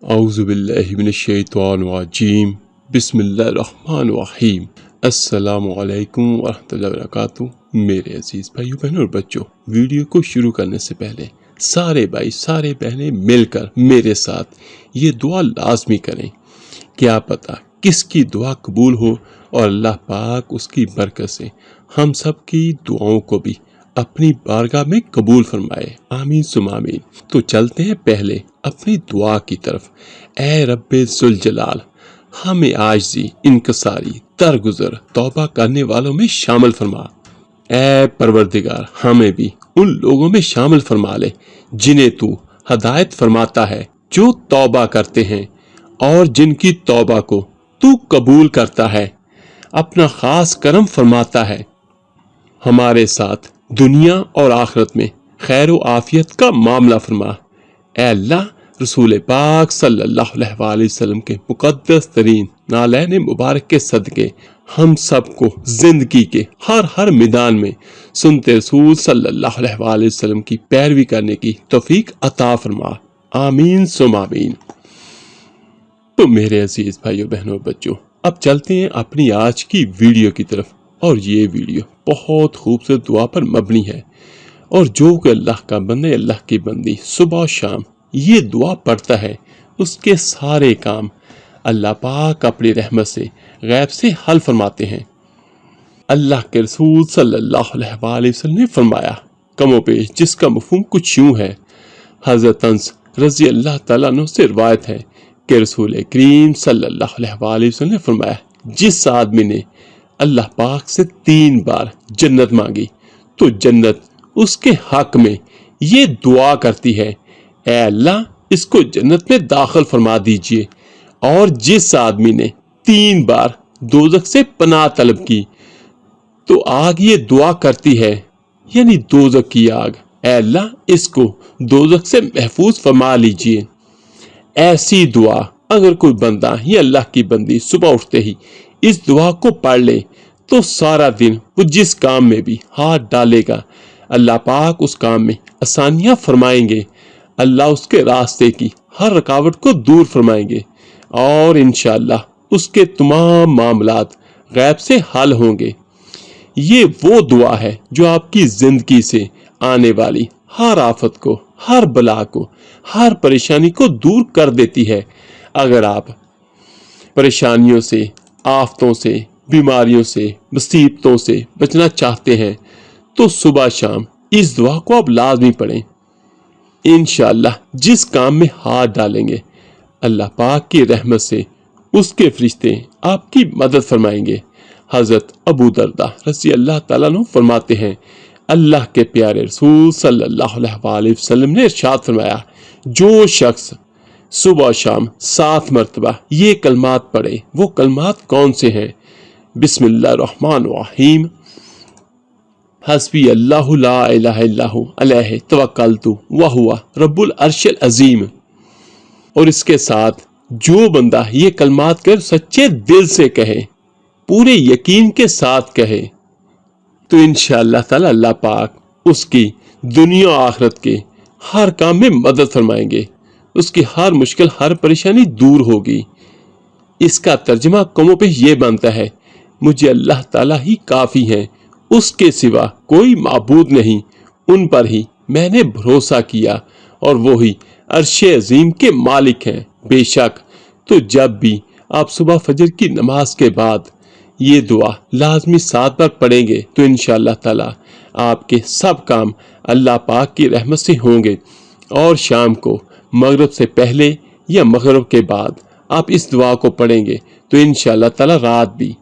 اعوذ باللہ من الشیطان الرجیم بسم اللہ الرحمن الرحیم السلام علیکم ورحمۃ اللہ وبرکاتہ۔ میرے عزیز بھائیو بہنوں اور بچوں، ویڈیو کو شروع کرنے سے پہلے سارے بھائی سارے بہنیں مل کر میرے ساتھ یہ دعا لازمی کریں۔ کیا پتہ کس کی دعا قبول ہو اور اللہ پاک اس کی برکت سے ہم سب کی دعاؤں کو بھی اپنی بارگاہ میں قبول فرمائے، آمین ثم آمین۔ تو چلتے ہیں پہلے اپنی دعا کی طرف۔ اے رب ذوالجلال، ہمیں عاجزی، انکساری، درگزر، توبہ کرنے والوں میں شامل فرما۔ اے پروردگار، ہمیں بھی ان لوگوں میں شامل فرما لے جنہیں تو ہدایت فرماتا ہے، جو توبہ کرتے ہیں اور جن کی توبہ کو تو قبول کرتا ہے، اپنا خاص کرم فرماتا ہے۔ ہمارے ساتھ دنیا اور آخرت میں خیر و عافیت کا معاملہ فرما۔ اے اللہ، رسول پاک صلی اللہ علیہ وآلہ وسلم کے مقدس ترین نالین مبارک کے صدقے ہم سب کو زندگی کے ہر میدان میں سنتے رسول صلی اللہ علیہ وآلہ وسلم کی پیروی کرنے کی توفیق عطا فرما، آمین ثم آمین۔ تو میرے عزیز بھائیو بہنوں بچوں، اب چلتے ہیں اپنی آج کی ویڈیو کی طرف، اور یہ ویڈیو بہت خوبصورت دعا پر مبنی ہے، اور جو کہ اللہ کا بندہ، اللہ کی بندی صبح و شام یہ دعا پڑھتا ہے، اس کے سارے کام اللہ پاک اپنی رحمت سے غیب سے حل فرماتے ہیں۔ اللہ کے رسول صلی اللہ علیہ وآلہ وسلم نے فرمایا، کم و بیش جس کا مفہوم کچھ یوں ہے۔ حضرت انس رضی اللہ تعالیٰ عنہ سے روایت ہے کہ رسول کریم صلی اللہ علیہ وآلہ وسلم نے فرمایا، جس آدمی نے اللہ پاک سے 3 بار جنت مانگی تو جنت اس کے حق میں یہ دعا کرتی ہے، اے اللہ اس کو جنت میں داخل فرما دیجئے۔ اور جس آدمی نے 3 بار دوزخ سے پناہ طلب کی تو آگ یہ دعا کرتی ہے، یعنی دوزخ کی آگ، اے اللہ اس کو دوزخ سے محفوظ فرما لیجئے۔ ایسی دعا اگر کوئی بندہ یا اللہ کی بندی صبح اٹھتے ہی اس دعا کو پڑھ لے تو سارا دن وہ جس کام میں بھی ہاتھ ڈالے گا، اللہ پاک اس کام میں آسانیاں فرمائیں گے، اللہ اس کے راستے کی ہر رکاوٹ کو دور فرمائیں گے، اور انشاءاللہ اس کے تمام معاملات غیب سے حل ہوں گے۔ یہ وہ دعا ہے جو آپ کی زندگی سے آنے والی ہر آفت کو، ہر بلا کو، ہر پریشانی کو دور کر دیتی ہے۔ اگر آپ پریشانیوں سے، آفتوں سے، بیماریوں سے، مصیبتوں سے بچنا چاہتے ہیں تو صبح شام اس دعا کو آپ لازمی پڑھیں۔ انشاءاللہ جس کام میں ہاتھ ڈالیں گے، اللہ پاک کی رحمت سے اس کے فرشتے آپ کی مدد فرمائیں گے۔ حضرت ابو درداء رضی اللہ تعالیٰ عنہ فرماتے ہیں، اللہ کے پیارے رسول صلی اللہ علیہ وآلہ وسلم نے ارشاد فرمایا، جو شخص صبح و شام 7 مرتبہ یہ کلمات پڑھے، وہ کلمات کون سے ہیں؟ بسم اللہ الرحمن الرحیم، حسبی اللہ لا الہ الا ہو علیہ توکلت وہو رب العرش العظیم۔ اور اس کے ساتھ جو بندہ یہ کلمات کر سچے دل سے کہے، پورے یقین کے ساتھ کہے، تو انشاءاللہ تعالی اللہ پاک اس کی دنیا و آخرت کے ہر کام میں مدد فرمائیں گے، اس کی ہر مشکل، ہر پریشانی دور ہوگی۔ اس کا ترجمہ کم و بیش یہ بنتا ہے، مجھے اللہ تعالیٰ ہی کافی ہیں، اس کے سوا کوئی معبود نہیں، ان پر ہی میں نے بھروسہ کیا اور وہی عرش عظیم کے مالک ہیں۔ بے شک تو جب بھی آپ صبح فجر کی نماز کے بعد یہ دعا لازمی 7 بار پڑھیں گے تو انشاءاللہ تعالی آپ کے سب کام اللہ پاک کی رحمت سے ہوں گے۔ اور شام کو مغرب سے پہلے یا مغرب کے بعد آپ اس دعا کو پڑھیں گے تو انشاءاللہ تعالی رات بھی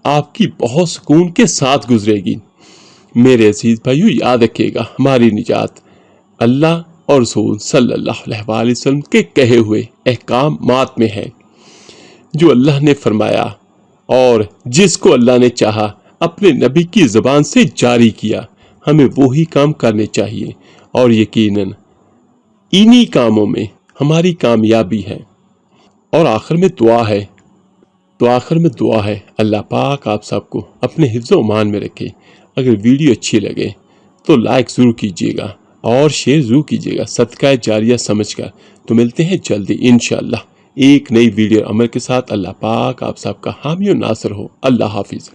آپ کی بہت سکون کے ساتھ گزرے گی۔ میرے عزیز بھائیو، یاد رکھیے گا، ہماری نجات اللہ اور رسول صلی اللہ علیہ وآلہ وسلم کے کہے ہوئے احکامات میں ہے، جو اللہ نے فرمایا اور جس کو اللہ نے چاہا اپنے نبی کی زبان سے جاری کیا، ہمیں وہی کام کرنے چاہیے، اور یقیناً انہی کاموں میں ہماری کامیابی ہے۔ اور آخر میں دعا ہے اللہ پاک آپ سب کو اپنے حفظ و امان میں رکھے۔ اگر ویڈیو اچھی لگے تو لائک ضرور کیجیے گا اور شیئر ضرور کیجیے گا صدقہ جاریہ سمجھ کر۔ تو ملتے ہیں جلدی انشاءاللہ ایک نئی ویڈیو عمل کے ساتھ۔ اللہ پاک آپ سب کا حامی و ناصر ہو۔ اللہ حافظ۔